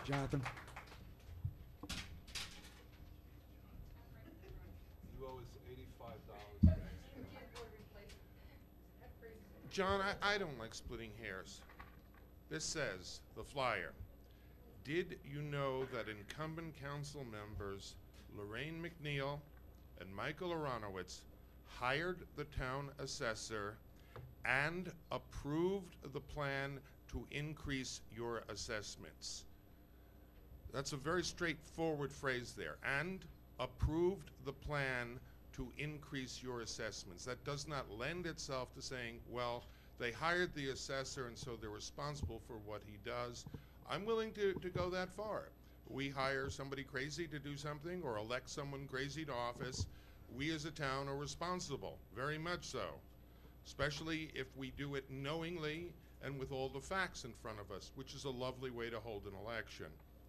Jonathan. You owe us $85. John, I don't like splitting hairs. This says, the flyer, did you know that incumbent council members Lorraine McNeil and Michael Aronowitz hired the town assessor and approved the plan to increase your assessments? That's a very straightforward phrase there. And approved the plan to increase your assessments. That does not lend itself to saying, well, they hired the assessor and so they're responsible for what he does. I'm willing to go that far. We hire somebody crazy to do something or elect someone crazy to office. We as a town are responsible, very much so, especially if we do it knowingly and with all the facts in front of us, which is a lovely way to hold an election.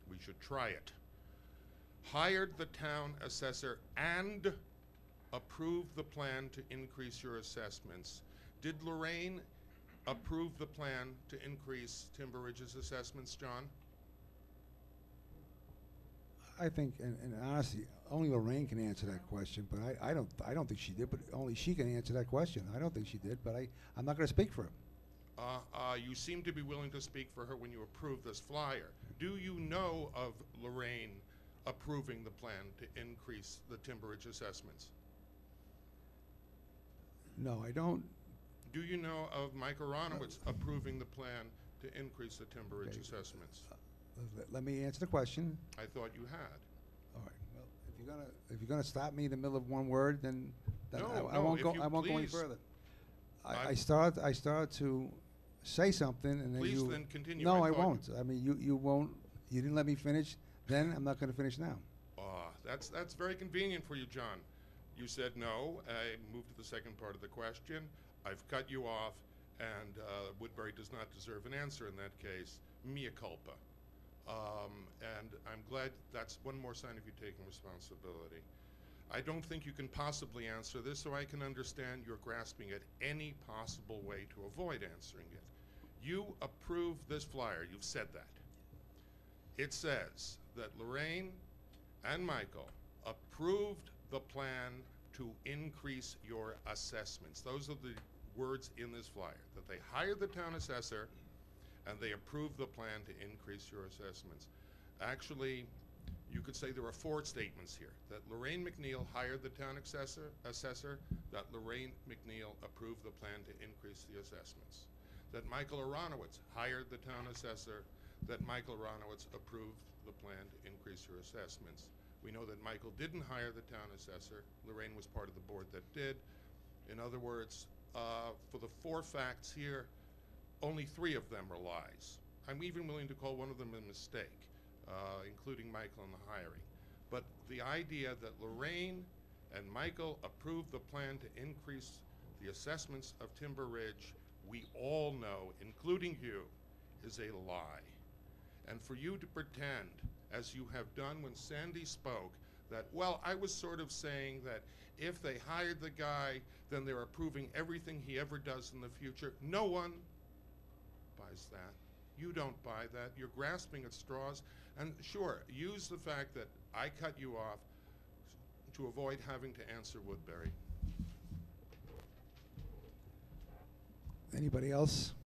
We should try it. Hired the town assessor and approved the plan to increase your assessments. Did Lorraine approve the plan to increase Timber Ridge's assessments, John? I think, and honestly, only Lorraine can answer that question, but I don't think she did, but only she can answer that question. I don't think she did, but I'm not going to speak for her. You seem to be willing to speak for her when you approve this flyer. Do you know of Lorraine approving the plan to increase the Timber Ridge assessments? No, I don't. Do you know of Mike Aronowitz approving the plan to increase the Timber Ridge Okay. assessments? Let me answer the question. I thought you had. All right. Well, if you're gonna stop me in the middle of one word, then No, I won't if go. you I won't go any please. further. I I'm- started to say something, and then Please you. then continue. No, I thought won't. I mean, you won't. You didn't let me finish. Then I'm not going to finish now. That's very convenient for you, John. You said no. I moved to the second part of the question. I've cut you off, and Woodbury does not deserve an answer in that case. Mea culpa. And I'm glad that's one more sign of you taking responsibility. I don't think you can possibly answer this, so I can understand you're grasping at any possible way to avoid answering it. You approve this flyer. You've said that. It says that Lorraine and Michael approved the plan to increase your assessments. Those are the words in this flyer, that they hired the town assessor and they approved the plan to increase your assessments. Actually, you could say there are four statements here. That Lorraine McNeil hired the town assessor, that Lorraine McNeil approved the plan to increase the assessments. That Michael Aronowitz hired the town assessor, that Michael Aronowitz approved the plan to increase your assessments. We know that Michael didn't hire the town assessor. Lorraine was part of the board that did. In other words, for the four facts here, only three of them are lies. I'm even willing to call one of them a mistake, including Michael and the hiring. But the idea that Lorraine and Michael approved the plan to increase the assessments of Timber Ridge, we all know, including you, is a lie. And for you to pretend, as you have done when Sandy spoke, that, well, I was sort of saying that if they hired the guy, then they're approving everything he ever does in the future. No one buys that. You don't buy that. You're grasping at straws. And sure, use the fact that I cut you off to avoid having to answer Woodbury. Anybody else?